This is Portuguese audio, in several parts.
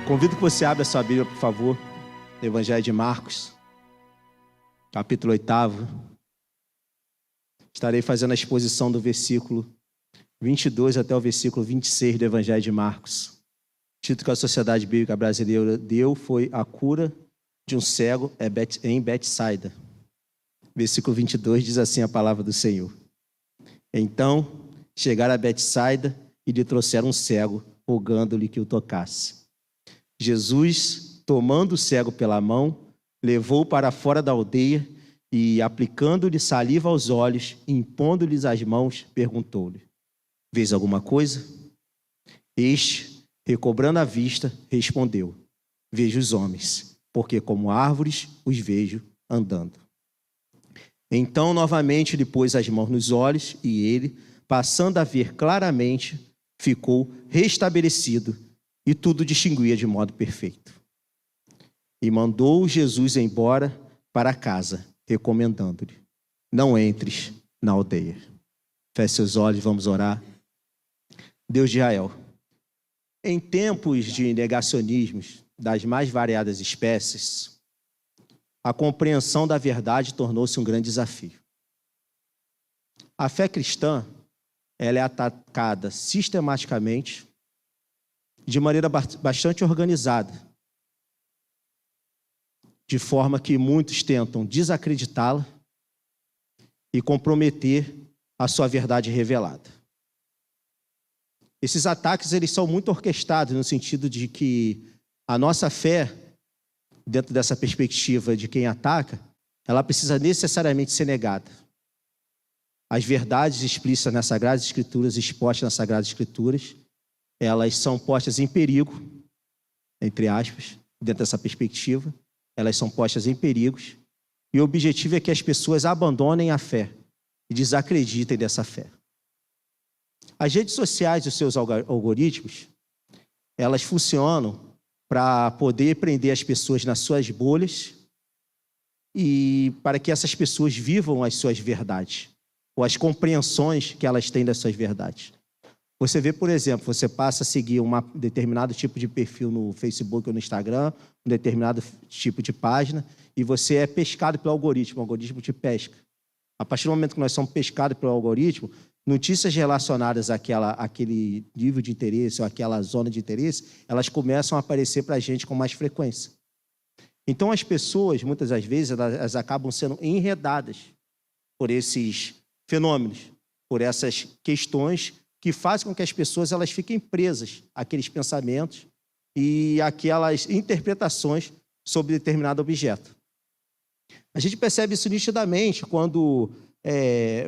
Convido que você abra a sua Bíblia, por favor, no Evangelho de Marcos, capítulo 8. Estarei fazendo a exposição do versículo 22 até o versículo 26 do Evangelho de Marcos. O título que a Sociedade Bíblica Brasileira deu foi A Cura de um Cego em Betsaida. Versículo 22 diz assim a palavra do Senhor. Então, chegaram a Betsaida e lhe trouxeram um cego, rogando-lhe que o tocasse. Jesus, tomando o cego pela mão, levou-o para fora da aldeia e, aplicando-lhe saliva aos olhos, impondo-lhes as mãos, perguntou-lhe: vês alguma coisa? Este, recobrando a vista, respondeu: vejo os homens, porque como árvores os vejo andando. Então, novamente, lhe pôs as mãos nos olhos e ele, passando a ver claramente, ficou restabelecido e tudo distinguia de modo perfeito. E mandou Jesus embora para casa, recomendando-lhe: não entres na aldeia. Feche seus olhos, vamos orar. Deus de Israel, em tempos de negacionismos das mais variadas espécies, a compreensão da verdade tornou-se um grande desafio. A fé cristã, ela é atacada sistematicamente, de maneira bastante organizada, de forma que muitos tentam desacreditá-la e comprometer a sua verdade revelada. Esses ataques, eles são muito orquestrados no sentido de que a nossa fé, dentro dessa perspectiva de quem ataca, ela precisa necessariamente ser negada. As verdades explícitas nas Sagradas Escrituras, expostas nas Sagradas Escrituras, elas são postas em perigo, entre aspas, dentro dessa perspectiva, elas são postas em perigos, e o objetivo é que as pessoas abandonem a fé e desacreditem dessa fé. As redes sociais e os seus algoritmos, elas funcionam para poder prender as pessoas nas suas bolhas e para que essas pessoas vivam as suas verdades, ou as compreensões que elas têm das suas verdades. Você vê, por exemplo, você passa a seguir um determinado tipo de perfil no Facebook ou no Instagram, um determinado tipo de página, e você é pescado pelo algoritmo, o algoritmo te pesca. A partir do momento que nós somos pescados pelo algoritmo, notícias relacionadas àquele nível de interesse ou àquela zona de interesse, elas começam a aparecer para a gente com mais frequência. Então, as pessoas, muitas das vezes, elas acabam sendo enredadas por esses fenômenos, por essas questões que fazem com que as pessoas elas fiquem presas àqueles pensamentos e àquelas interpretações sobre determinado objeto. A gente percebe isso nitidamente quando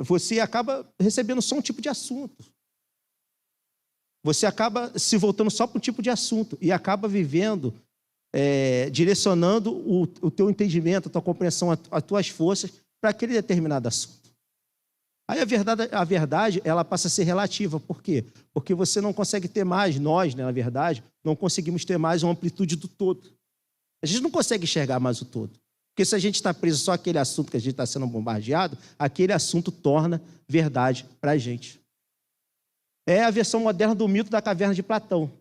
você acaba recebendo só um tipo de assunto. Você acaba se voltando só para um tipo de assunto e acaba vivendo, direcionando o teu entendimento, a tua compreensão, as tuas forças para aquele determinado assunto. Aí a verdade, ela passa a ser relativa. Por quê? Porque você não consegue ter mais, nós, né, na verdade, não conseguimos ter mais uma amplitude do todo. A gente não consegue enxergar mais o todo. Porque se a gente está preso só àquele assunto que a gente está sendo bombardeado, aquele assunto torna verdade para a gente. É a versão moderna do mito da caverna de Platão.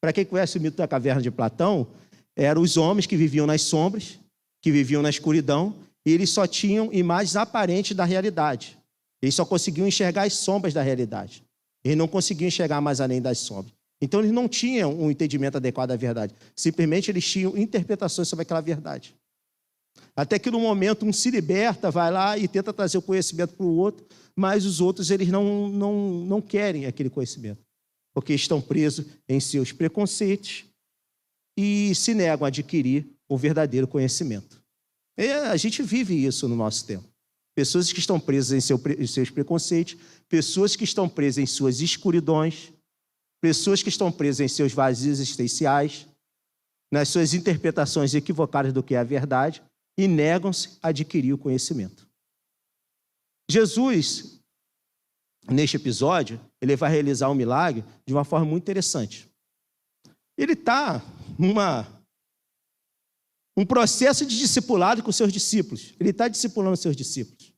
Para quem conhece o mito da caverna de Platão, eram os homens que viviam nas sombras, que viviam na escuridão, e eles só tinham imagens aparentes da realidade. Eles só conseguiam enxergar as sombras da realidade. Eles não conseguiam enxergar mais além das sombras. Então, eles não tinham um entendimento adequado da verdade. Simplesmente, eles tinham interpretações sobre aquela verdade. Até que, no momento, um se liberta, vai lá e tenta trazer o conhecimento para o outro, mas os outros, eles não querem aquele conhecimento, porque estão presos em seus preconceitos e se negam a adquirir o verdadeiro conhecimento. A gente vive isso no nosso tempo. Pessoas que estão presas em seus preconceitos, pessoas que estão presas em suas escuridões, pessoas que estão presas em seus vazios existenciais, nas suas interpretações equivocadas do que é a verdade, e negam-se a adquirir o conhecimento. Jesus, neste episódio, ele vai realizar um milagre de uma forma muito interessante. Ele está um processo de discipulado com seus discípulos. Ele está discipulando seus discípulos.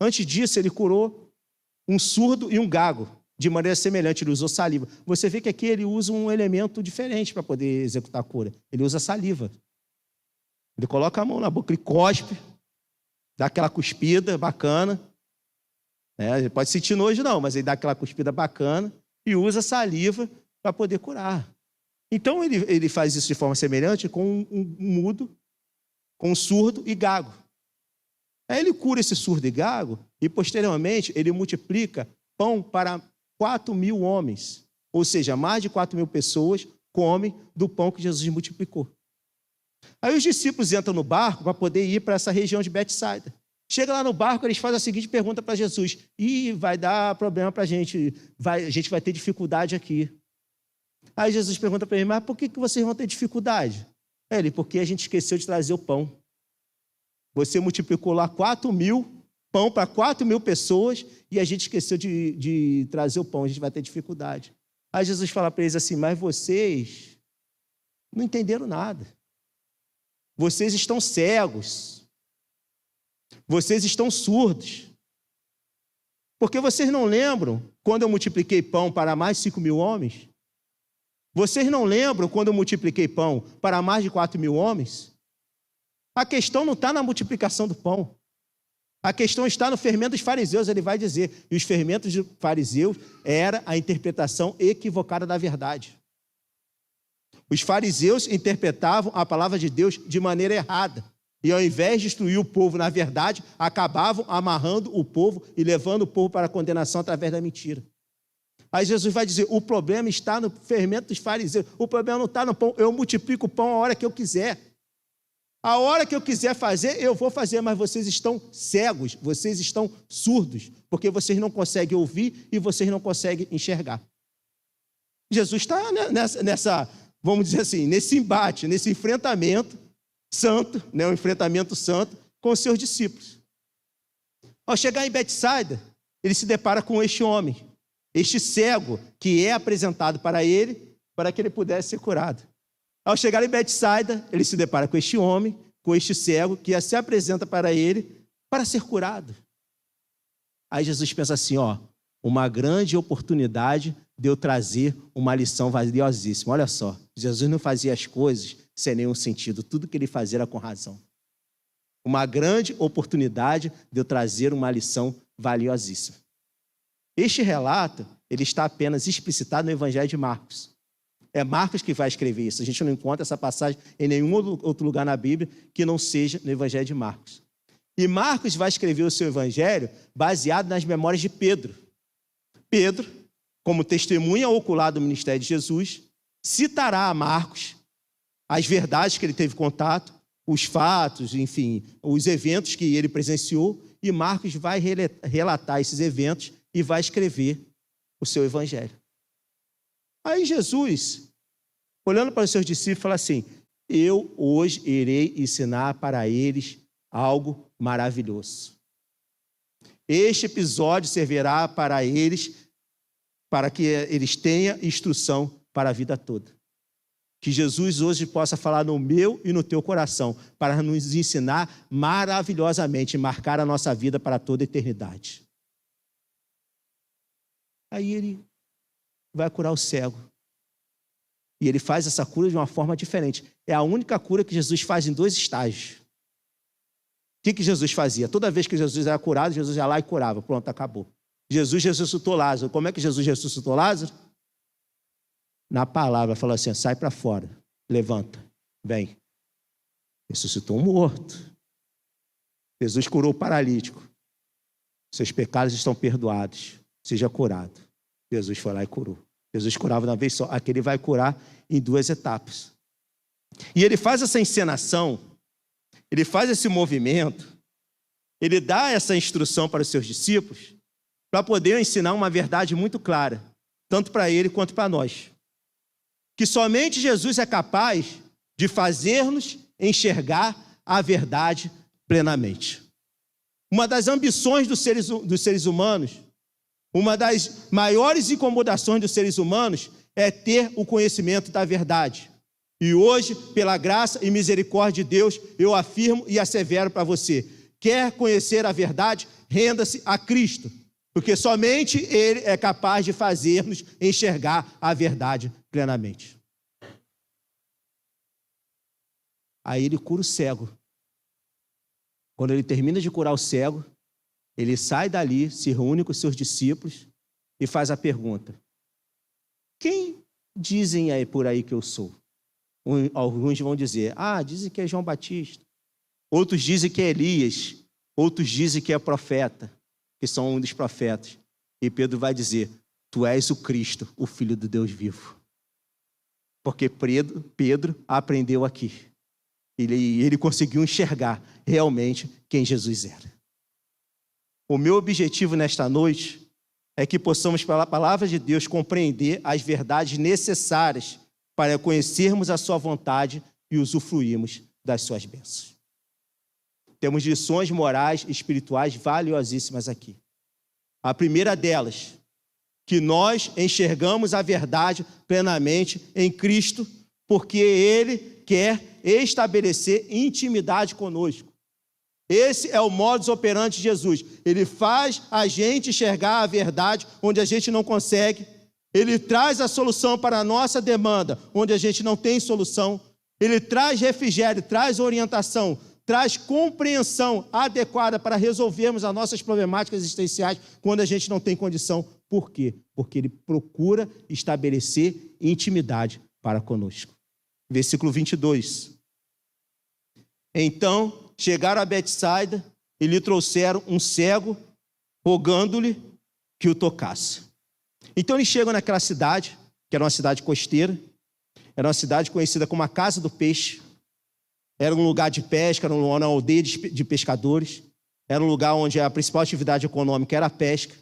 Antes disso, ele curou um surdo e um gago. de maneira semelhante, ele usou saliva. Você vê que aqui ele usa um elemento diferente para poder executar a cura. Ele usa saliva. Ele coloca a mão na boca, ele cospe, dá aquela cuspida bacana. Ele pode sentir nojo não, mas ele dá aquela cuspida bacana e usa saliva para poder curar. Então ele faz isso de forma semelhante com um mudo, com um surdo e gago. Aí ele cura esse surdo e gago e posteriormente ele multiplica pão para 4.000 homens. Ou seja, mais de 4.000 pessoas comem do pão que Jesus multiplicou. Aí os discípulos entram no barco para poder ir para essa região de Betsaida. Chega lá no barco, eles fazem a seguinte pergunta para Jesus: vai dar problema para a gente vai ter dificuldade aqui. Aí Jesus pergunta para eles: mas por que vocês vão ter dificuldade? Porque a gente esqueceu de trazer o pão. Você multiplicou lá 4.000, pão para 4.000 pessoas, e a gente esqueceu de trazer o pão, a gente vai ter dificuldade. Aí Jesus fala para eles assim: mas vocês não entenderam nada. Vocês estão cegos. Vocês estão surdos. Porque vocês não lembram quando eu multipliquei pão para mais de 5.000 homens? Vocês não lembram quando eu multipliquei pão para mais de 4.000 homens? A questão não está na multiplicação do pão. A questão está no fermento dos fariseus, ele vai dizer. E os fermentos dos fariseus era a interpretação equivocada da verdade. Os fariseus interpretavam a palavra de Deus de maneira errada. E ao invés de instruir o povo na verdade, acabavam amarrando o povo e levando o povo para a condenação através da mentira. Aí Jesus vai dizer: o problema está no fermento dos fariseus. O problema não está no pão. Eu multiplico o pão a hora que eu quiser. A hora que eu quiser fazer, eu vou fazer, mas vocês estão cegos, vocês estão surdos, porque vocês não conseguem ouvir e vocês não conseguem enxergar. Jesus está nessa, vamos dizer assim, nesse embate, nesse enfrentamento santo, um enfrentamento santo com os seus discípulos. Ao chegar em Betsaida, ele se depara com este homem, este cego, que é apresentado para ele, para que ele pudesse ser curado. Ao chegar em Betsaida, ele se depara com este homem, com este cego, que se apresenta para ele para ser curado. Aí Jesus pensa assim: uma grande oportunidade de eu trazer uma lição valiosíssima. Olha só, Jesus não fazia as coisas sem nenhum sentido, tudo que ele fazia era com razão. Uma grande oportunidade de eu trazer uma lição valiosíssima. Este relato, ele está apenas explicitado no Evangelho de Marcos. É Marcos que vai escrever isso. A gente não encontra essa passagem em nenhum outro lugar na Bíblia que não seja no Evangelho de Marcos. E Marcos vai escrever o seu Evangelho baseado nas memórias de Pedro. Pedro, como testemunha ocular do ministério de Jesus, citará a Marcos as verdades que ele teve contato, os fatos, enfim, os eventos que ele presenciou, e Marcos vai relatar esses eventos e vai escrever o seu Evangelho. Aí Jesus, olhando para os seus discípulos, fala assim: eu hoje irei ensinar para eles algo maravilhoso. Este episódio servirá para eles, para que eles tenham instrução para a vida toda. Que Jesus hoje possa falar no meu e no teu coração, para nos ensinar maravilhosamente, marcar a nossa vida para toda a eternidade. Aí ele vai curar o cego. E ele faz essa cura de uma forma diferente. É a única cura que Jesus faz em 2 estágios. O que Jesus fazia? Toda vez que Jesus era curado, Jesus ia lá e curava. Pronto, acabou. Jesus ressuscitou Lázaro. Como é que Jesus ressuscitou Lázaro? Na palavra, falou assim: sai para fora, levanta, vem. Ressuscitou um morto. Jesus curou o paralítico. Seus pecados estão perdoados. Seja curado. Jesus foi lá e curou. Jesus curava de uma vez só. Aqui ele vai curar em 2 etapas. E ele faz essa encenação, ele faz esse movimento, ele dá essa instrução para os seus discípulos para poder ensinar uma verdade muito clara, tanto para ele quanto para nós. Que somente Jesus é capaz de fazer-nos enxergar a verdade plenamente. Uma das ambições dos seres humanos, uma das maiores incomodações dos seres humanos é ter o conhecimento da verdade. E hoje, pela graça e misericórdia de Deus, eu afirmo e assevero para você: quer conhecer a verdade? Renda-se a Cristo. Porque somente Ele é capaz de fazer-nos enxergar a verdade plenamente. Aí ele cura o cego. Quando ele termina de curar o cego, ele sai dali, se reúne com os seus discípulos e faz a pergunta: quem dizem aí por aí que eu sou? Alguns vão dizer: dizem que é João Batista. Outros dizem que é Elias. Outros dizem que é profeta, que são um dos profetas. E Pedro vai dizer: tu és o Cristo, o Filho do Deus vivo. Porque Pedro aprendeu aqui. Ele conseguiu enxergar realmente quem Jesus era. O meu objetivo nesta noite é que possamos, pela palavra de Deus, compreender as verdades necessárias para conhecermos a sua vontade e usufruirmos das suas bênçãos. Temos lições morais e espirituais valiosíssimas aqui. A primeira delas, que nós enxergamos a verdade plenamente em Cristo, porque Ele quer estabelecer intimidade conosco. Esse é o modus operandi de Jesus. Ele faz a gente enxergar a verdade onde a gente não consegue. Ele traz a solução para a nossa demanda, onde a gente não tem solução. Ele traz refrigério, traz orientação, traz compreensão adequada para resolvermos as nossas problemáticas existenciais quando a gente não tem condição. Por quê? Porque Ele procura estabelecer intimidade para conosco. Versículo 22. Então chegaram a Betsaida e lhe trouxeram um cego, rogando-lhe que o tocasse. Então eles chegam naquela cidade, que era uma cidade costeira, era uma cidade conhecida como a Casa do Peixe, era um lugar de pesca, era uma aldeia de pescadores, era um lugar onde a principal atividade econômica era a pesca,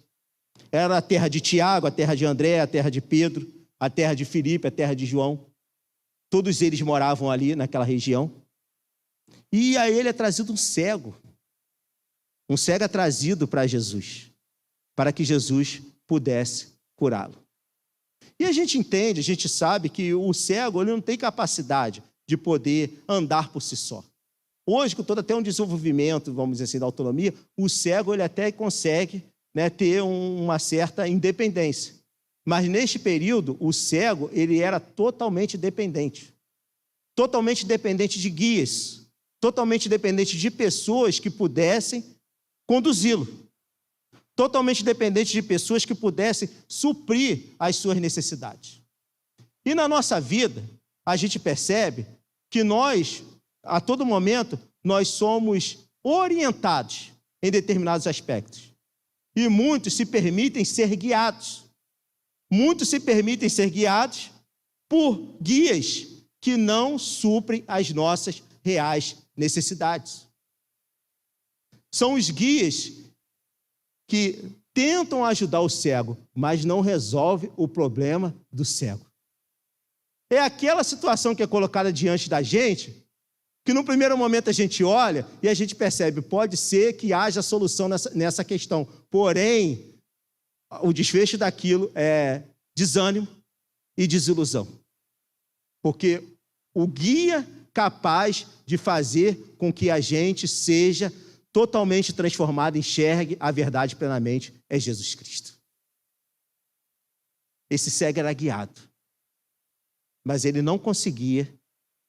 era a terra de Tiago, a terra de André, a terra de Pedro, a terra de Filipe, a terra de João. Todos eles moravam ali naquela região. E a ele é trazido um cego. Um cego é trazido para Jesus, para que Jesus pudesse curá-lo. E a gente entende, a gente sabe que o cego ele não tem capacidade de poder andar por si só. Hoje, com todo até um desenvolvimento, vamos dizer assim, da autonomia, o cego ele até consegue, ter uma certa independência. Mas neste período, o cego ele era totalmente dependente de guias, totalmente dependente de pessoas que pudessem conduzi-lo, totalmente dependente de pessoas que pudessem suprir as suas necessidades. E na nossa vida, a gente percebe que nós, a todo momento, nós somos orientados em determinados aspectos. E muitos se permitem ser guiados. Muitos se permitem ser guiados por guias que não suprem as nossas reais necessidades. São os guias que tentam ajudar o cego, mas não resolvem o problema do cego. É aquela situação que é colocada diante da gente, que no primeiro momento a gente olha e a gente percebe, pode ser que haja solução nessa questão, porém, o desfecho daquilo é desânimo e desilusão. Porque o guia capaz de fazer com que a gente seja totalmente transformado, enxergue a verdade plenamente, é Jesus Cristo. Esse cego era guiado, mas ele não conseguia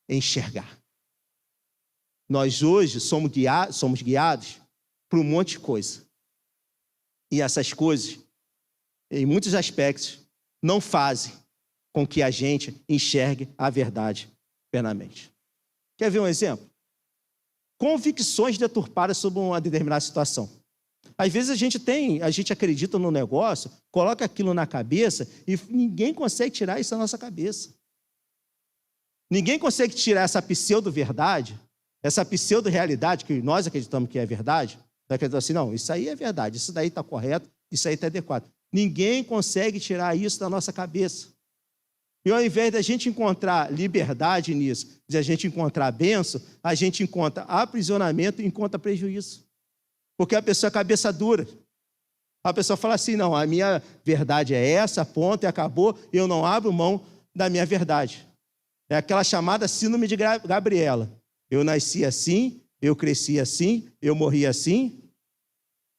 enxergar. Nós hoje somos guiados por um monte de coisa. E essas coisas, em muitos aspectos, não fazem com que a gente enxergue a verdade plenamente. Quer ver um exemplo? Convicções deturpadas sobre uma determinada situação. Às vezes a gente acredita no negócio, coloca aquilo na cabeça e ninguém consegue tirar isso da nossa cabeça. Ninguém consegue tirar essa pseudo-verdade, essa pseudo-realidade que nós acreditamos que é verdade. Nós acreditamos assim, não, isso aí é verdade, isso daí está correto, isso aí está adequado. Ninguém consegue tirar isso da nossa cabeça. E ao invés da gente encontrar liberdade nisso, de a gente encontrar bênção, a gente encontra aprisionamento e encontra prejuízo. Porque a pessoa é cabeça dura. A pessoa fala assim, não, a minha verdade é essa, ponto, e acabou, eu não abro mão da minha verdade. É aquela chamada síndrome de Gabriela. Eu nasci assim, eu cresci assim, eu morri assim.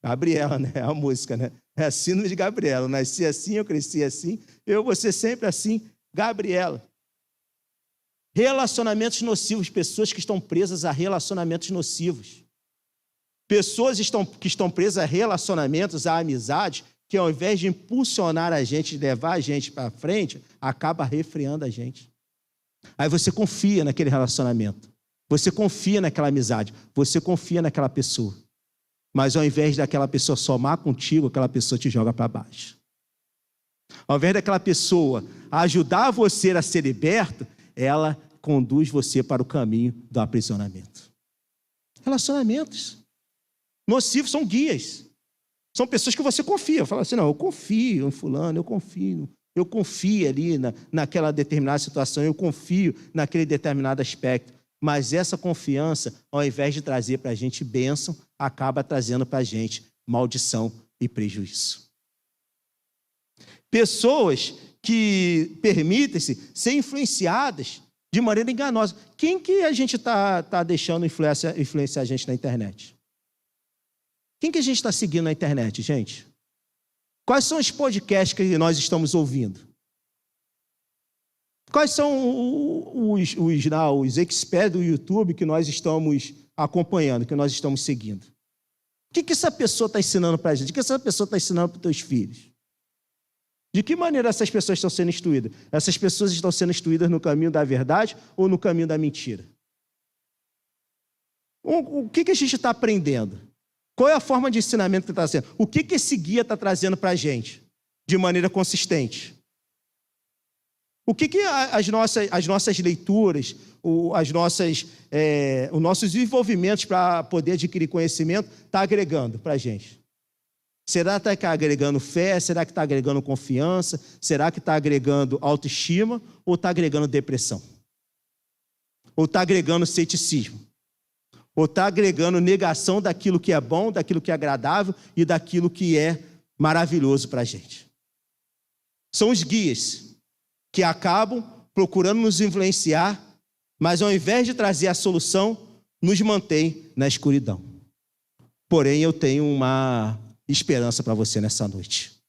Gabriela, né? É a música, né? É a síndrome de Gabriela. Eu nasci assim, eu cresci assim, eu vou ser sempre assim, Gabriela. Relacionamentos nocivos, pessoas que estão presas a relacionamentos nocivos. Pessoas que estão presas a relacionamentos, a amizades, que ao invés de impulsionar a gente, levar a gente para frente, acaba refreando a gente. Aí você confia naquele relacionamento, você confia naquela amizade, você confia naquela pessoa. Mas ao invés daquela pessoa somar contigo, aquela pessoa te joga para baixo. Ao invés daquela pessoa ajudar você a ser liberto, ela conduz você para o caminho do aprisionamento. Relacionamentos nocivos são guias. São pessoas que você confia. Fala assim, não, eu confio em fulano, eu confio ali naquela determinada situação, eu confio naquele determinado aspecto. Mas essa confiança, ao invés de trazer para a gente bênção, acaba trazendo para a gente maldição e prejuízo. Pessoas que permitem-se ser influenciadas de maneira enganosa. Quem que a gente está deixando influenciar a gente na internet? Quem que a gente está seguindo na internet, gente? Quais são os podcasts que nós estamos ouvindo? Quais são os experts do YouTube que nós estamos acompanhando, que nós estamos seguindo? O que essa pessoa está ensinando para a gente? O que essa pessoa está ensinando para os teus filhos? De que maneira essas pessoas estão sendo instruídas? Essas pessoas estão sendo instruídas no caminho da verdade ou no caminho da mentira? O que a gente está aprendendo? Qual é a forma de ensinamento que está sendo? O que esse guia está trazendo para a gente de maneira consistente? O que as nossas leituras, os nossos desenvolvimentos para poder adquirir conhecimento está agregando para a gente? Será que está agregando fé? Será que está agregando confiança? Será que está agregando autoestima? Ou está agregando depressão? Ou está agregando ceticismo? Ou está agregando negação daquilo que é bom, daquilo que é agradável e daquilo que é maravilhoso para a gente? São os guias que acabam procurando nos influenciar, mas ao invés de trazer a solução, nos mantém na escuridão. Porém, eu tenho uma esperança para você nessa noite.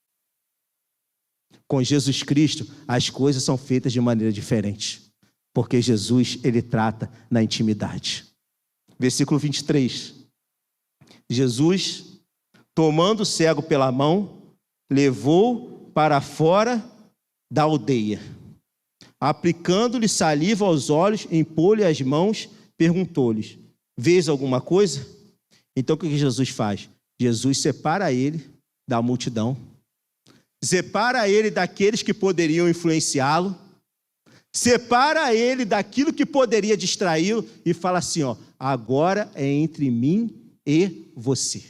Com Jesus Cristo, as coisas são feitas de maneira diferente, porque Jesus, ele trata na intimidade. Versículo 23. Jesus, tomando o cego pela mão, levou para fora da aldeia. Aplicando-lhe saliva aos olhos, impôs-lhe as mãos, perguntou-lhes: vês alguma coisa? Então o que Jesus faz? Jesus separa ele da multidão, separa ele daqueles que poderiam influenciá-lo, separa ele daquilo que poderia distraí-lo e fala assim, ó, agora é entre mim e você.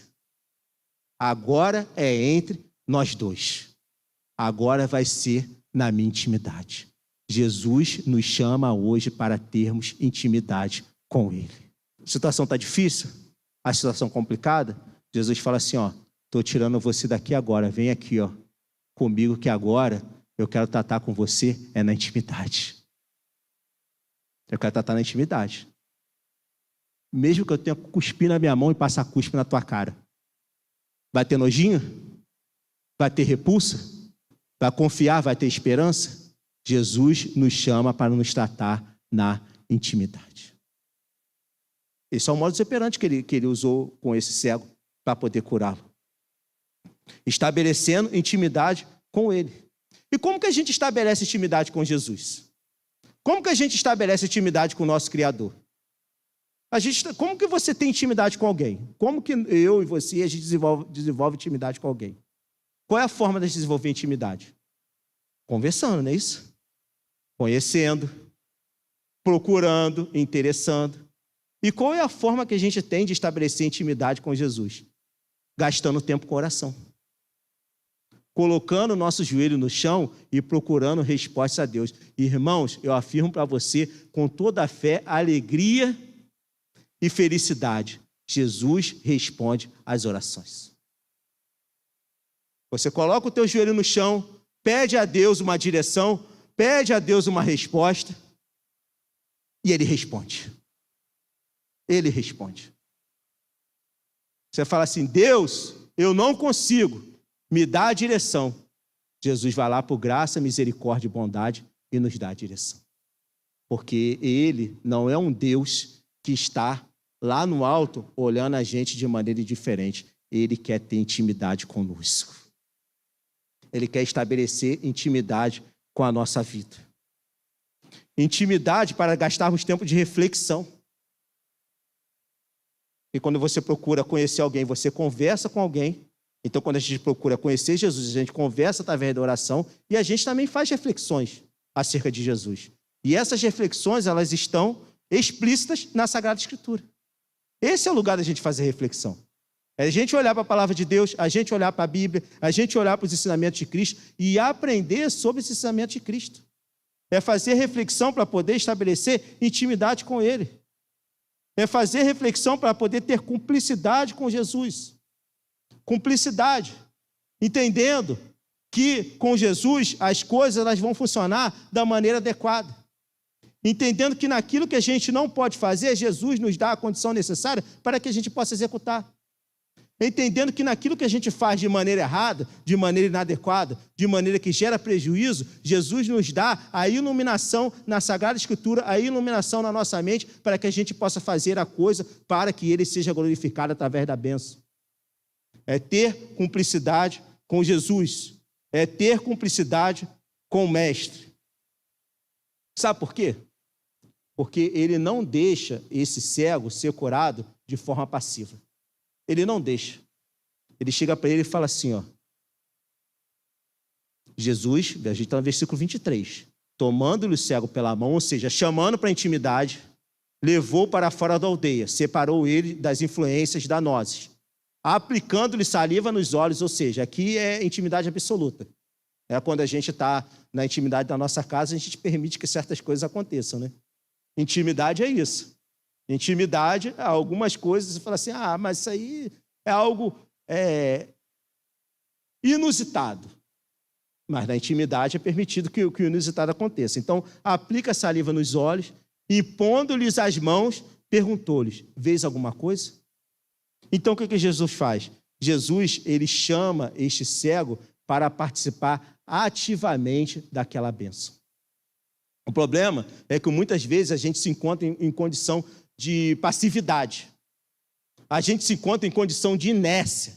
Agora é entre nós dois. Agora vai ser na minha intimidade. Jesus nos chama hoje para termos intimidade com Ele. A situação está difícil? A situação complicada? Jesus fala assim, ó, estou tirando você daqui agora, vem aqui, ó, comigo que agora eu quero tratar com você é na intimidade. Eu quero tratar na intimidade. Mesmo que eu tenha que cuspir na minha mão e passar cuspe na tua cara. Vai ter nojinho? Vai ter repulsa? Vai confiar? Vai ter esperança? Jesus nos chama para nos tratar na intimidade. Esse é o modo operante que ele usou com esse cego para poder curá-lo. Estabelecendo intimidade com ele. E como que a gente estabelece intimidade com Jesus? Como que a gente estabelece intimidade com o nosso Criador? Como que você tem intimidade com alguém? Como que eu e você, a gente desenvolve intimidade com alguém? Qual é a forma de desenvolver intimidade? Conversando, não é isso? Conhecendo, procurando, interessando. E qual é a forma que a gente tem de estabelecer intimidade com Jesus? Gastando tempo com oração. Colocando o nosso joelho no chão e procurando resposta a Deus. Irmãos, eu afirmo para você, com toda a fé, alegria e felicidade, Jesus responde às orações. Você coloca o teu joelho no chão, pede a Deus uma direção, pede a Deus uma resposta, e Ele responde. Ele responde. Você fala assim, Deus, eu não consigo, me dá a direção. Jesus vai lá por graça, misericórdia e bondade e nos dá a direção. Porque ele não é um Deus que está lá no alto olhando a gente de maneira diferente. Ele quer ter intimidade conosco. Ele quer estabelecer intimidade com a nossa vida. Intimidade para gastarmos tempo de reflexão. E quando você procura conhecer alguém, você conversa com alguém. Então, quando a gente procura conhecer Jesus, a gente conversa através da oração e a gente também faz reflexões acerca de Jesus. E essas reflexões, elas estão explícitas na Sagrada Escritura. Esse é o lugar da gente fazer reflexão. É a gente olhar para a palavra de Deus, a gente olhar para a Bíblia, a gente olhar para os ensinamentos de Cristo e aprender sobre os ensinamentos de Cristo. É fazer reflexão para poder estabelecer intimidade com Ele. É fazer reflexão para poder ter cumplicidade com Jesus. Cumplicidade. Entendendo que com Jesus as coisas elas vão funcionar da maneira adequada. Entendendo que naquilo que a gente não pode fazer, Jesus nos dá a condição necessária para que a gente possa executar. Entendendo que naquilo que a gente faz de maneira errada, de maneira inadequada, de maneira que gera prejuízo, Jesus nos dá a iluminação na Sagrada Escritura, a iluminação na nossa mente, para que a gente possa fazer a coisa para que Ele seja glorificado através da bênção. É ter cumplicidade com Jesus. É ter cumplicidade com o Mestre. Sabe por quê? Porque Ele não deixa esse cego ser curado de forma passiva. Ele não deixa. Ele chega para ele e fala assim, ó. Jesus, a gente está no versículo 23, tomando-lhe o cego pela mão, ou seja, chamando para a intimidade, levou para fora da aldeia, separou ele das influências danosas, aplicando-lhe saliva nos olhos, ou seja, aqui é intimidade absoluta. É quando a gente está na intimidade da nossa casa, a gente permite que certas coisas aconteçam, né? Intimidade é isso. Intimidade, algumas coisas, você fala assim, mas isso aí é algo inusitado. Mas na intimidade é permitido que o inusitado aconteça. Então, aplica a saliva nos olhos, e pondo-lhes as mãos, perguntou-lhes, vês alguma coisa? Então, o que Jesus faz? Jesus, ele chama este cego para participar ativamente daquela bênção. O problema é que muitas vezes a gente se encontra em condição de passividade. A gente se encontra em condição de inércia.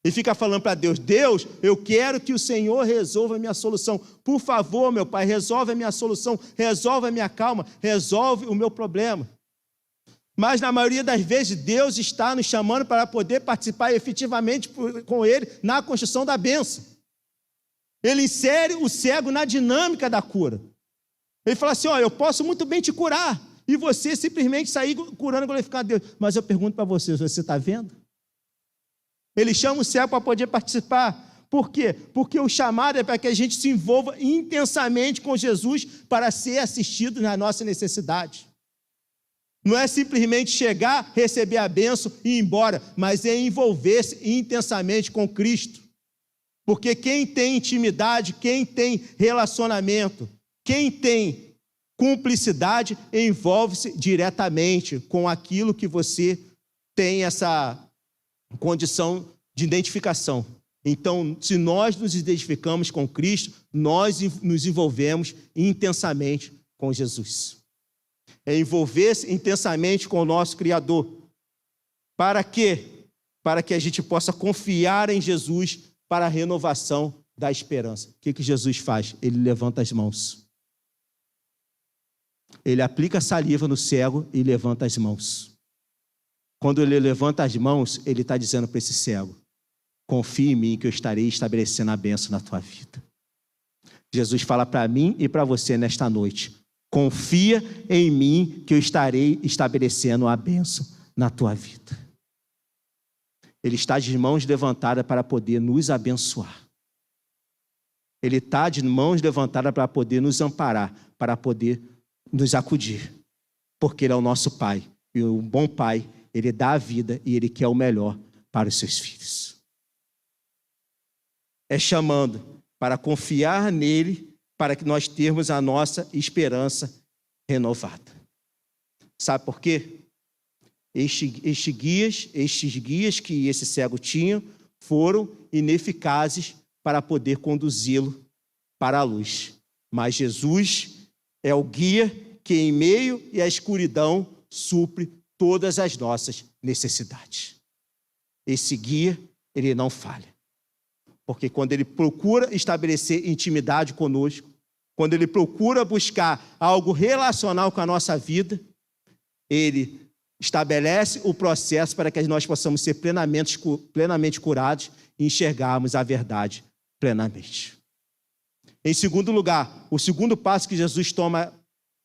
E fica falando para Deus, Deus, eu quero que o Senhor resolva a minha solução. Por favor, meu Pai, resolve a minha solução, resolve a minha calma, resolve o meu problema. Mas na maioria das vezes, Deus está nos chamando para poder participar efetivamente com Ele na construção da bênção. Ele insere o cego na dinâmica da cura. Ele fala assim, eu posso muito bem te curar, e você simplesmente sair curando e glorificar a Deus. Mas eu pergunto para você está vendo? Ele chama o cego para poder participar. Por quê? Porque o chamado é para que a gente se envolva intensamente com Jesus para ser assistido na nossa necessidade. Não é simplesmente chegar, receber a bênção e ir embora, mas é envolver-se intensamente com Cristo. Porque quem tem intimidade, quem tem relacionamento, quem tem cumplicidade, envolve-se diretamente com aquilo que você tem essa condição de identificação. Então, se nós nos identificamos com Cristo, nós nos envolvemos intensamente com Jesus. É envolver-se intensamente com o nosso Criador. Para quê? Para que a gente possa confiar em Jesus para a renovação da esperança. O que Jesus faz? Ele levanta as mãos. Ele aplica saliva no cego e levanta as mãos. Quando ele levanta as mãos, ele está dizendo para esse cego, confia em mim que eu estarei estabelecendo a bênção na tua vida. Jesus fala para mim e para você nesta noite, confia em mim que eu estarei estabelecendo a bênção na tua vida. Ele está de mãos levantadas para poder nos abençoar. Ele está de mãos levantadas para poder nos amparar, para poder nos acudir, porque Ele é o nosso Pai, e o bom Pai, Ele dá a vida e Ele quer o melhor para os seus filhos. É chamando para confiar nele, para que nós termos a nossa esperança renovada. Sabe por quê? Estes guias que esse cego tinha, foram ineficazes para poder conduzi-lo para a luz. Mas Jesus é o guia que, em meio à escuridão, supre todas as nossas necessidades. Esse guia, ele não falha. Porque quando ele procura estabelecer intimidade conosco, quando ele procura buscar algo relacional com a nossa vida, ele estabelece o processo para que nós possamos ser plenamente curados e enxergarmos a verdade plenamente. Em segundo lugar, o segundo passo que Jesus toma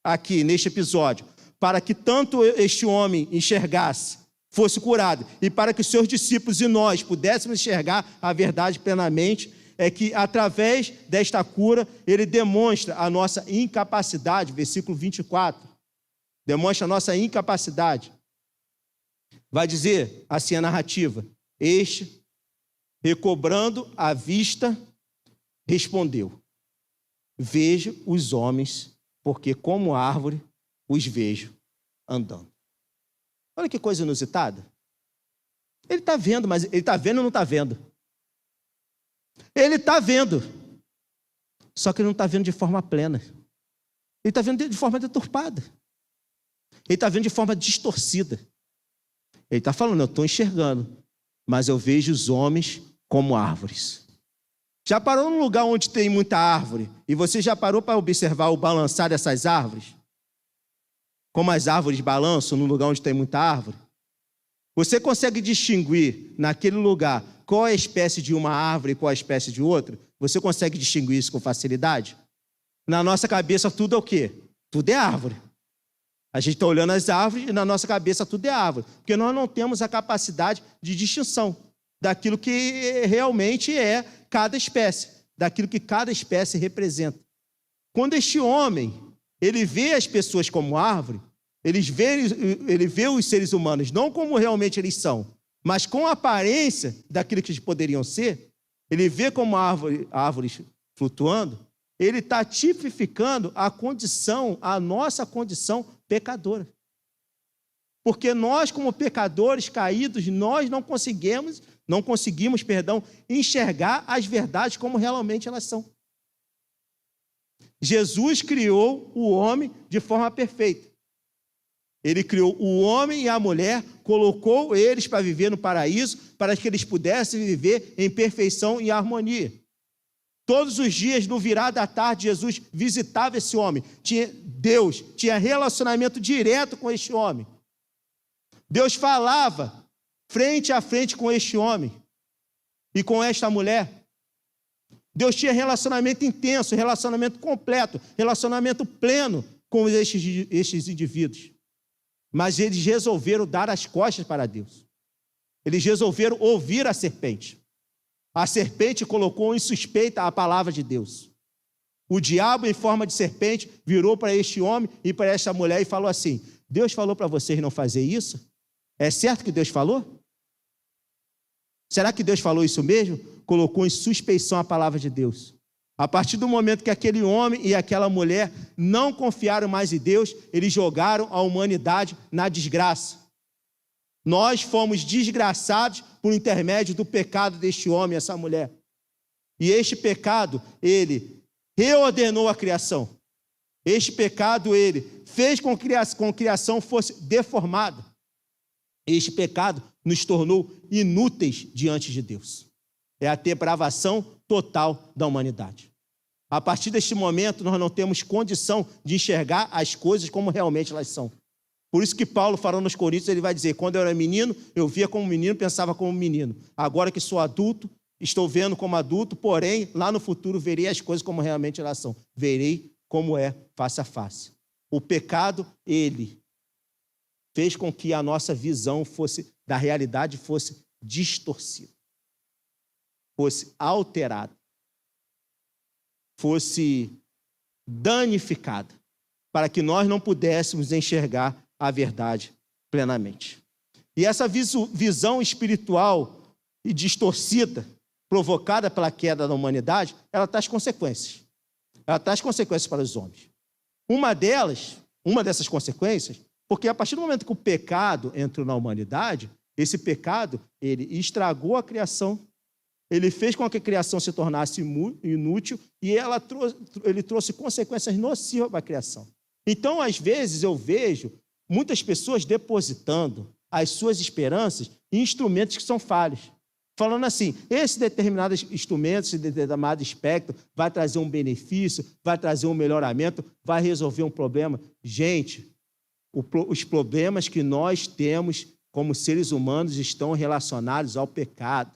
aqui neste episódio, para que tanto este homem enxergasse, fosse curado, e para que os seus discípulos e nós pudéssemos enxergar a verdade plenamente, é que através desta cura, ele demonstra a nossa incapacidade, versículo 24, demonstra a nossa incapacidade. Vai dizer assim a narrativa: este, recobrando a vista, respondeu: vejo os homens, porque como árvore os vejo andando. Olha que coisa inusitada. Ele está vendo, mas ele está vendo ou não está vendo? Ele está vendo, só que ele não está vendo de forma plena. Ele está vendo de forma deturpada. Ele está vendo de forma distorcida. Ele está falando: eu estou enxergando, mas eu vejo os homens como árvores. Já parou num lugar onde tem muita árvore? E você já parou para observar o balançar dessas árvores? Como as árvores balançam num lugar onde tem muita árvore? Você consegue distinguir naquele lugar qual é a espécie de uma árvore e qual é a espécie de outra? Você consegue distinguir isso com facilidade? Na nossa cabeça tudo é o quê? Tudo é árvore. A gente está olhando as árvores e na nossa cabeça tudo é árvore. Porque nós não temos a capacidade de distinção daquilo que realmente é cada espécie, daquilo que cada espécie representa. Quando este homem, ele vê as pessoas como árvore, ele vê os seres humanos não como realmente eles são, mas com a aparência daquilo que eles poderiam ser, ele vê como árvores flutuando, ele está tipificando a nossa condição pecadora. Porque nós, como pecadores caídos, nós não conseguimos, enxergar as verdades como realmente elas são. Jesus criou o homem de forma perfeita. Ele criou o homem e a mulher, colocou eles para viver no paraíso, para que eles pudessem viver em perfeição e harmonia. Todos os dias, no virar da tarde, Jesus visitava esse homem. Deus tinha relacionamento direto com este homem. Deus falava frente a frente com este homem e com esta mulher. Deus tinha relacionamento intenso, relacionamento completo, relacionamento pleno com estes indivíduos. Mas eles resolveram dar as costas para Deus. Eles resolveram ouvir a serpente. A serpente colocou em suspeita a palavra de Deus. O diabo, em forma de serpente, virou para este homem e para esta mulher e falou assim: Deus falou para vocês não fazer isso? É certo que Deus falou? Será que Deus falou isso mesmo? Colocou em suspeição a palavra de Deus. A partir do momento que aquele homem e aquela mulher não confiaram mais em Deus, eles jogaram a humanidade na desgraça. Nós fomos desgraçados por intermédio do pecado deste homem e essa mulher. E este pecado, ele reordenou a criação. Este pecado, ele fez com que a criação fosse deformada. Este pecado nos tornou inúteis diante de Deus. É a depravação total da humanidade. A partir deste momento, nós não temos condição de enxergar as coisas como realmente elas são. Por isso que Paulo, falando aos Coríntios, ele vai dizer: quando eu era menino, eu via como menino, pensava como menino. Agora que sou adulto, estou vendo como adulto, porém, lá no futuro, verei as coisas como realmente elas são. Verei como é face a face. O pecado, ele fez com que a nossa visão da realidade fosse distorcida, fosse alterada, fosse danificada, para que nós não pudéssemos enxergar a verdade plenamente. E essa visão espiritual e distorcida, provocada pela queda da humanidade, ela traz consequências. Ela traz consequências para os homens. Uma dessas consequências, porque a partir do momento que o pecado entrou na humanidade, esse pecado, ele estragou a criação, ele fez com que a criação se tornasse inútil e ele trouxe consequências nocivas para a criação. Então, às vezes, eu vejo muitas pessoas depositando as suas esperanças em instrumentos que são falhos. Falando assim, esse determinado instrumento, esse determinado espectro vai trazer um benefício, vai trazer um melhoramento, vai resolver um problema. Gente, os problemas que nós temos como seres humanos estão relacionados ao pecado.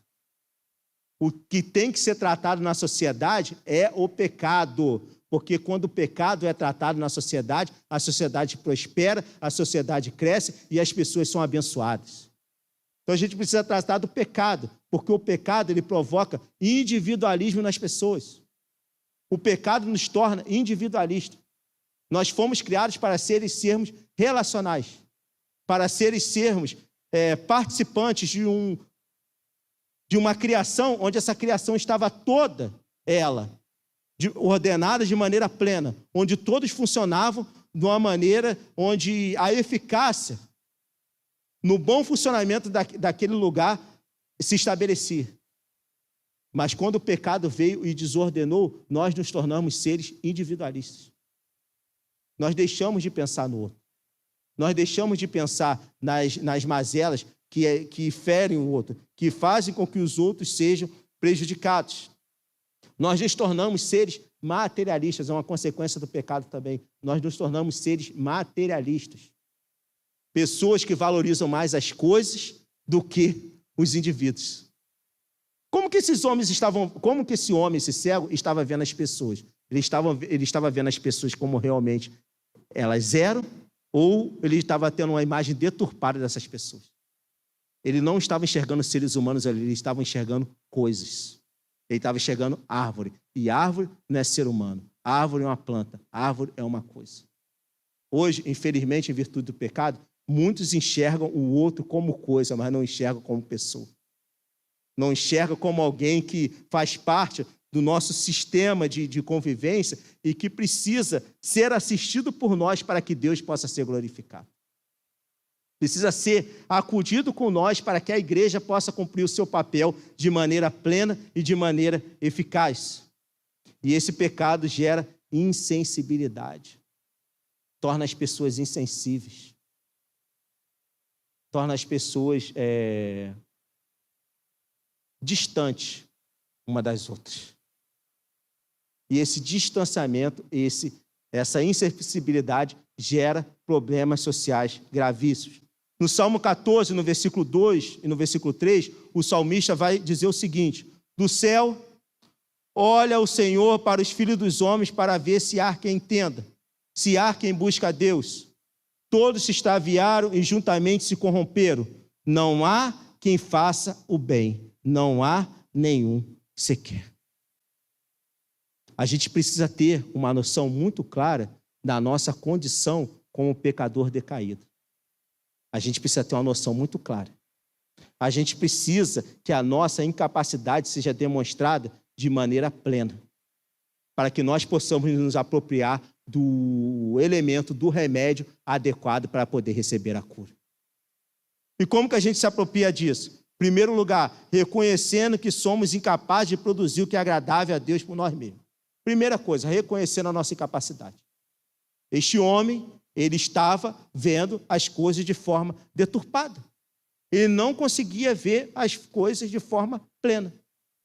O que tem que ser tratado na sociedade é o pecado, porque quando o pecado é tratado na sociedade, a sociedade prospera, a sociedade cresce e as pessoas são abençoadas. Então a gente precisa tratar do pecado, porque o pecado ele provoca individualismo nas pessoas. O pecado nos torna individualistas. Nós fomos criados para sermos relacionais, para sermos participantes de uma criação onde essa criação estava toda ela ordenada de maneira plena, onde todos funcionavam de uma maneira onde a eficácia no bom funcionamento daquele lugar se estabelecia. Mas quando o pecado veio e desordenou, nós nos tornamos seres individualistas. Nós deixamos de pensar no outro. Nós deixamos de pensar nas mazelas que ferem o outro, que fazem com que os outros sejam prejudicados. Nós nos tornamos seres materialistas, é uma consequência do pecado também. Nós nos tornamos seres materialistas. Pessoas que valorizam mais as coisas do que os indivíduos. Como que esse homem, esse cego, estava vendo as pessoas? Ele estava vendo as pessoas como realmente elas eram, ou ele estava tendo uma imagem deturpada dessas pessoas? Ele não estava enxergando seres humanos ali, ele estava enxergando coisas. Ele estava enxergando árvore. E árvore não é ser humano. Árvore é uma planta. Árvore é uma coisa. Hoje, infelizmente, em virtude do pecado, muitos enxergam o outro como coisa, mas não enxergam como pessoa. Não enxergam como alguém que faz parte do nosso sistema de convivência e que precisa ser assistido por nós para que Deus possa ser glorificado. Precisa ser acudido com nós para que a igreja possa cumprir o seu papel de maneira plena e de maneira eficaz. E esse pecado gera insensibilidade. Torna as pessoas insensíveis. Torna as pessoas distantes uma das outras. E esse distanciamento, essa insensibilidade gera problemas sociais gravíssimos. No Salmo 14, no versículo 2 e no versículo 3, o salmista vai dizer o seguinte: do céu, olha o Senhor para os filhos dos homens para ver se há quem entenda, se há quem busca a Deus. Todos se extraviaram e juntamente se corromperam. Não há quem faça o bem, não há nenhum sequer. A gente precisa ter uma noção muito clara da nossa condição como pecador decaído. A gente precisa ter uma noção muito clara. A gente precisa que a nossa incapacidade seja demonstrada de maneira plena, para que nós possamos nos apropriar do elemento, do remédio adequado para poder receber a cura. E como que a gente se apropria disso? Em primeiro lugar, reconhecendo que somos incapazes de produzir o que é agradável a Deus por nós mesmos. Primeira coisa, reconhecendo a nossa incapacidade. Este homem, ele estava vendo as coisas de forma deturpada. Ele não conseguia ver as coisas de forma plena.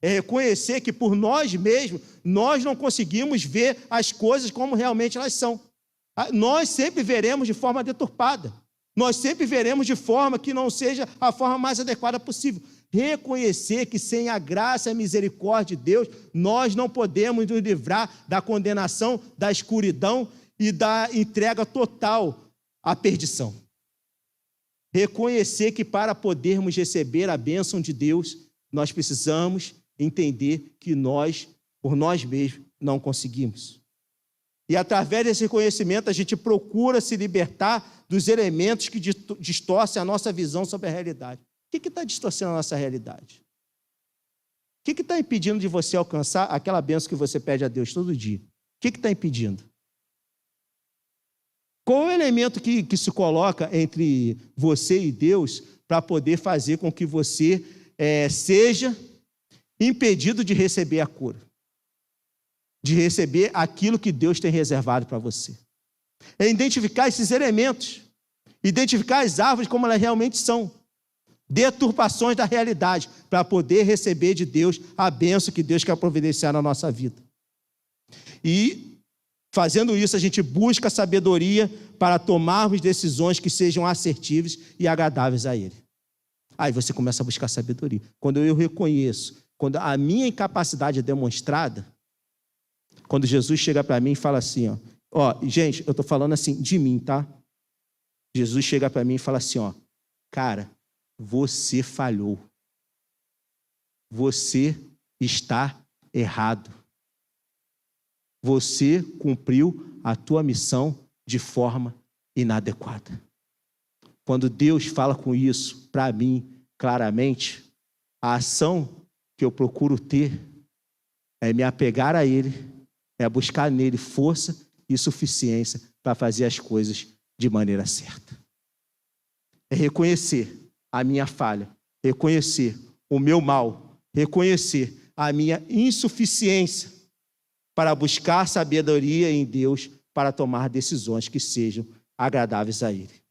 É reconhecer que por nós mesmos, nós não conseguimos ver as coisas como realmente elas são. Nós sempre veremos de forma deturpada. Nós sempre veremos de forma que não seja a forma mais adequada possível. Reconhecer que sem a graça e a misericórdia de Deus, nós não podemos nos livrar da condenação, da escuridão e da entrega total à perdição. Reconhecer que para podermos receber a bênção de Deus, nós precisamos entender que nós, por nós mesmos, não conseguimos. E através desse conhecimento, a gente procura se libertar dos elementos que distorcem a nossa visão sobre a realidade. O que está distorcendo a nossa realidade? O que está impedindo de você alcançar aquela bênção que você pede a Deus todo dia? O que está impedindo? Qual é o elemento que se coloca entre você e Deus para poder fazer com que você seja impedido de receber a cura, de receber aquilo que Deus tem reservado para você. É identificar esses elementos, identificar as árvores como elas realmente são, deturpações da realidade, para poder receber de Deus a bênção que Deus quer providenciar na nossa vida. E, fazendo isso, a gente busca sabedoria para tomarmos decisões que sejam assertivas e agradáveis a Ele. Aí você começa a buscar sabedoria. Quando eu reconheço, quando a minha incapacidade é demonstrada, quando Jesus chega para mim e fala assim, gente, eu estou falando assim de mim, tá? Jesus chega para mim e fala assim, cara, você falhou. Você está errado. Você cumpriu a tua missão de forma inadequada. Quando Deus fala com isso para mim claramente, a ação que eu procuro ter é me apegar a Ele, é buscar nele força e suficiência para fazer as coisas de maneira certa. É reconhecer a minha falha, reconhecer o meu mal, reconhecer a minha insuficiência para buscar sabedoria em Deus para tomar decisões que sejam agradáveis a Ele.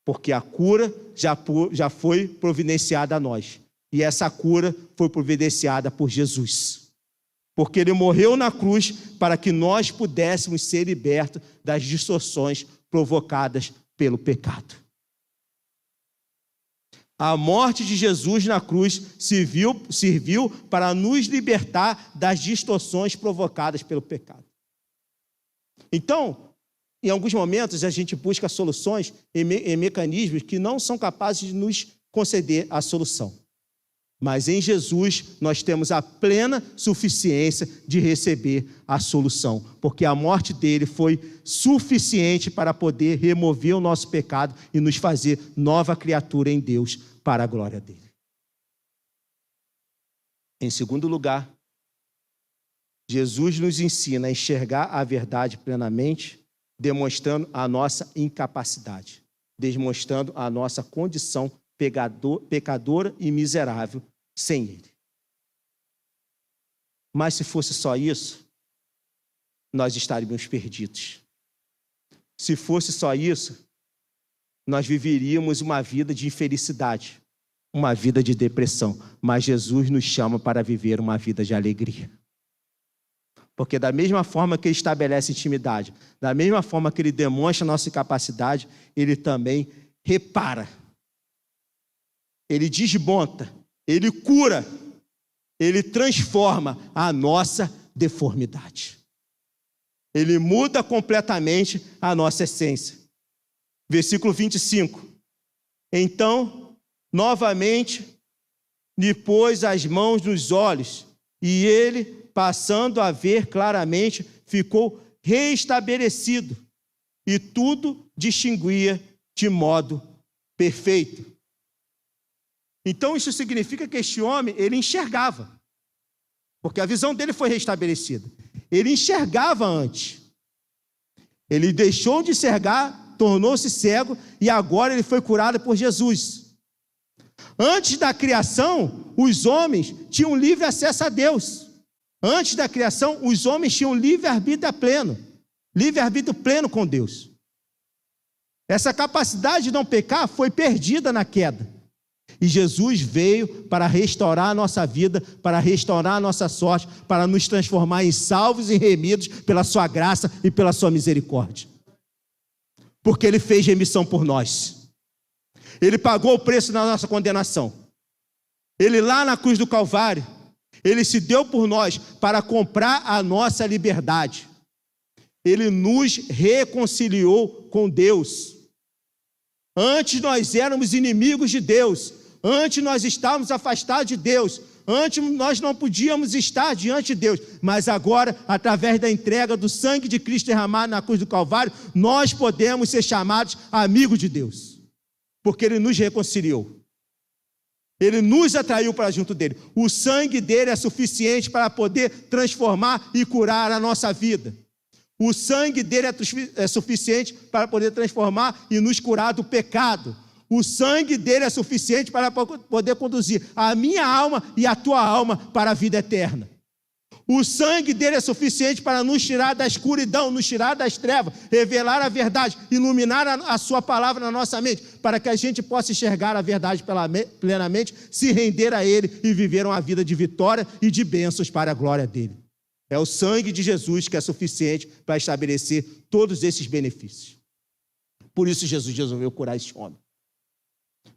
Porque a cura já foi providenciada a nós. E essa cura foi providenciada por Jesus. Porque Ele morreu na cruz para que nós pudéssemos ser libertos das distorções provocadas pelo pecado. A morte de Jesus na cruz serviu para nos libertar das distorções provocadas pelo pecado. Então, em alguns momentos, a gente busca soluções e mecanismos que não são capazes de nos conceder a solução. Mas em Jesus, nós temos a plena suficiência de receber a solução, porque a morte dele foi suficiente para poder remover o nosso pecado e nos fazer nova criatura em Deus, para a glória dele. Em segundo lugar, Jesus nos ensina a enxergar a verdade plenamente, demonstrando a nossa incapacidade, demonstrando a nossa condição pecadora e miserável sem Ele. Mas se fosse só isso, nós estaríamos perdidos. Se fosse só isso, nós viveríamos uma vida de infelicidade, uma vida de depressão. Mas Jesus nos chama para viver uma vida de alegria. Porque da mesma forma que Ele estabelece intimidade, da mesma forma que Ele demonstra a nossa capacidade, Ele também repara. Ele desmonta, Ele cura, Ele transforma a nossa deformidade. Ele muda completamente a nossa essência. Versículo 25. Então, novamente, lhe pôs as mãos nos olhos, e ele, passando a ver claramente, ficou reestabelecido, e tudo distinguia de modo perfeito. Então, isso significa que este homem, ele enxergava, porque a visão dele foi restabelecida. Ele enxergava antes. Ele deixou de enxergar, tornou-se cego, e agora ele foi curado por Jesus. Antes da criação, os homens tinham livre acesso a Deus. Antes da criação, os homens tinham livre-arbítrio pleno com Deus. Essa capacidade de não pecar foi perdida na queda. E Jesus veio para restaurar a nossa vida, para restaurar a nossa sorte, para nos transformar em salvos e remidos pela sua graça e pela sua misericórdia. Porque Ele fez remissão por nós. Ele pagou o preço da nossa condenação. Ele lá na cruz do Calvário, Ele se deu por nós para comprar a nossa liberdade. Ele nos reconciliou com Deus. Antes nós éramos inimigos de Deus. Antes nós estávamos afastados de Deus. Antes nós não podíamos estar diante de Deus. Mas agora, através da entrega do sangue de Cristo derramado na cruz do Calvário, nós podemos ser chamados amigos de Deus. Porque Ele nos reconciliou. Ele nos atraiu para junto dEle. O sangue dEle é suficiente para poder transformar e curar a nossa vida. O sangue dEle é suficiente para poder transformar e nos curar do pecado. O sangue dele é suficiente para poder conduzir a minha alma e a tua alma para a vida eterna. O sangue dele é suficiente para nos tirar da escuridão, nos tirar das trevas, revelar a verdade, iluminar a sua palavra na nossa mente, para que a gente possa enxergar a verdade plenamente, se render a ele e viver uma vida de vitória e de bênçãos para a glória dele. É o sangue de Jesus que é suficiente para estabelecer todos esses benefícios. Por isso Jesus resolveu curar este homem.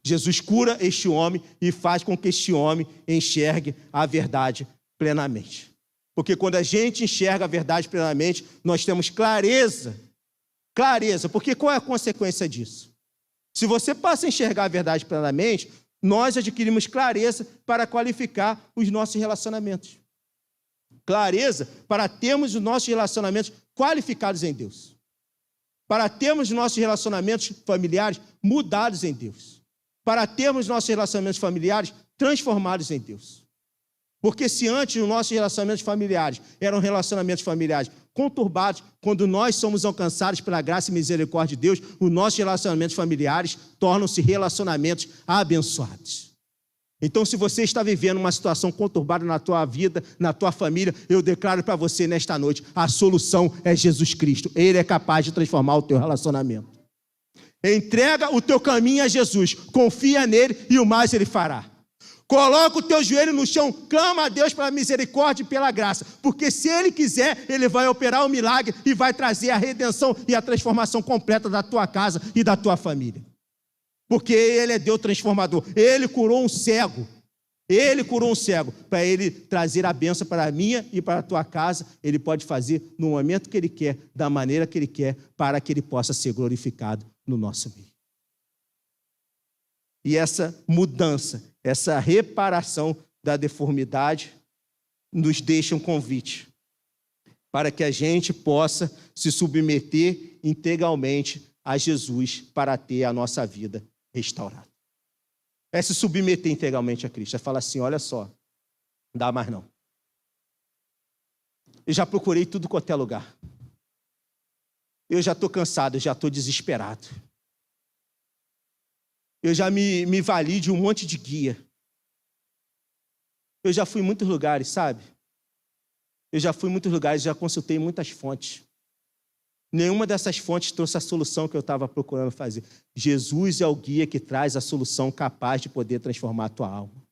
Jesus cura este homem e faz com que este homem enxergue a verdade plenamente. Porque quando a gente enxerga a verdade plenamente, nós temos clareza. Clareza, porque qual é a consequência disso? Se você passa a enxergar a verdade plenamente, nós adquirimos clareza para qualificar os nossos relacionamentos. Clareza para termos os nossos relacionamentos qualificados em Deus. Para termos os nossos relacionamentos familiares mudados em Deus. Para termos nossos relacionamentos familiares transformados em Deus. Porque se antes os nossos relacionamentos familiares eram relacionamentos familiares conturbados, quando nós somos alcançados pela graça e misericórdia de Deus, os nossos relacionamentos familiares tornam-se relacionamentos abençoados. Então, se você está vivendo uma situação conturbada na tua vida, na tua família, eu declaro para você nesta noite, a solução é Jesus Cristo. Ele é capaz de transformar o teu relacionamento. Entrega o teu caminho a Jesus, confia nele e o mais ele fará. Coloca o teu joelho no chão, clama a Deus pela misericórdia e pela graça, porque se Ele quiser, Ele vai operar o milagre e vai trazer a redenção e a transformação completa da tua casa e da tua família. Porque Ele é Deus transformador. Ele curou um cego. Ele curou um cego para Ele trazer a bênção para a minha e para a tua casa. Ele pode fazer no momento que Ele quer, da maneira que Ele quer, para que Ele possa ser glorificado no nosso meio. E essa mudança, essa reparação da deformidade nos deixa um convite para que a gente possa se submeter integralmente a Jesus para ter a nossa vida restaurada. É se submeter integralmente a Cristo. É falar assim, olha só, não dá mais não. Eu já procurei tudo quanto é lugar. Eu já estou cansado, eu já estou desesperado. Eu já me vali de um monte de guia. Eu já fui em muitos lugares, sabe? Eu já fui em muitos lugares, já consultei muitas fontes. Nenhuma dessas fontes trouxe a solução que eu estava procurando fazer. Jesus é o guia que traz a solução capaz de poder transformar a tua alma.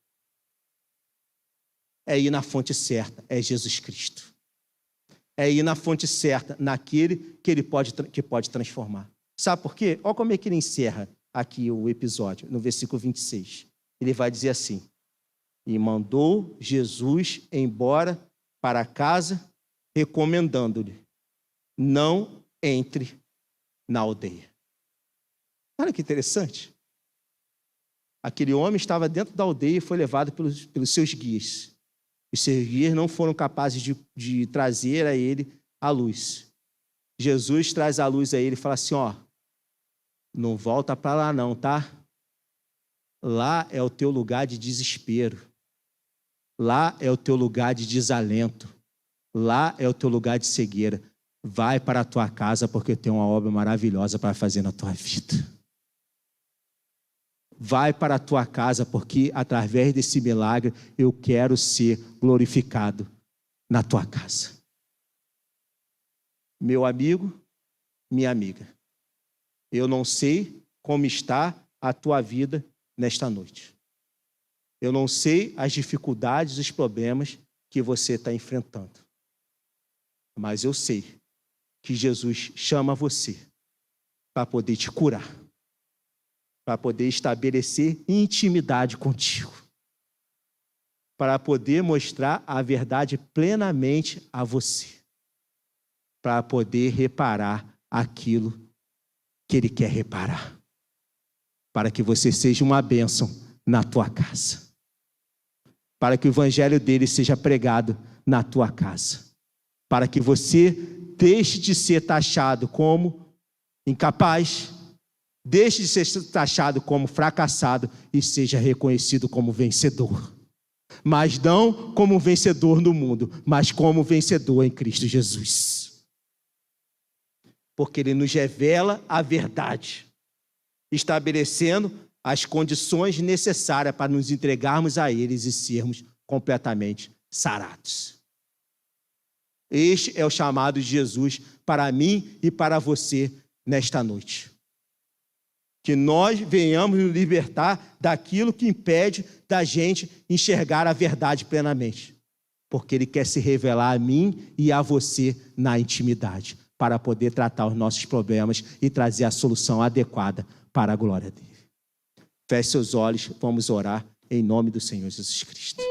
É ir na fonte certa, é Jesus Cristo. É ir na fonte certa, naquele que pode transformar. Sabe por quê? Olha como é que ele encerra aqui o episódio, no versículo 26. Ele vai dizer assim, e mandou Jesus embora para casa, recomendando-lhe, não entre na aldeia. Olha que interessante. Aquele homem estava dentro da aldeia e foi levado pelos seus guias. Os seus guias não foram capazes de trazer a ele a luz. Jesus traz a luz a ele e fala assim, ó, não volta para lá não, tá? Lá é o teu lugar de desespero. Lá é o teu lugar de desalento. Lá é o teu lugar de cegueira. Vai para a tua casa porque tem uma obra maravilhosa para fazer na tua vida. Vai para a tua casa porque através desse milagre eu quero ser glorificado na tua casa. Meu amigo, minha amiga, eu não sei como está a tua vida nesta noite. Eu não sei as dificuldades, os problemas que você está enfrentando. Mas eu sei que Jesus chama você para poder te curar, para poder estabelecer intimidade contigo, para poder mostrar a verdade plenamente a você, para poder reparar aquilo que Ele quer reparar, para que você seja uma bênção na tua casa, para que o evangelho dele seja pregado na tua casa, para que você deixe de ser taxado como incapaz, deixe de ser taxado como fracassado e seja reconhecido como vencedor. Mas não como vencedor no mundo, mas como vencedor em Cristo Jesus. Porque Ele nos revela a verdade, estabelecendo as condições necessárias para nos entregarmos a eles e sermos completamente sarados. Este é o chamado de Jesus para mim e para você nesta noite. Que nós venhamos nos libertar daquilo que impede da gente enxergar a verdade plenamente. Porque Ele quer se revelar a mim e a você na intimidade, para poder tratar os nossos problemas e trazer a solução adequada para a glória dele. Feche seus olhos, vamos orar em nome do Senhor Jesus Cristo.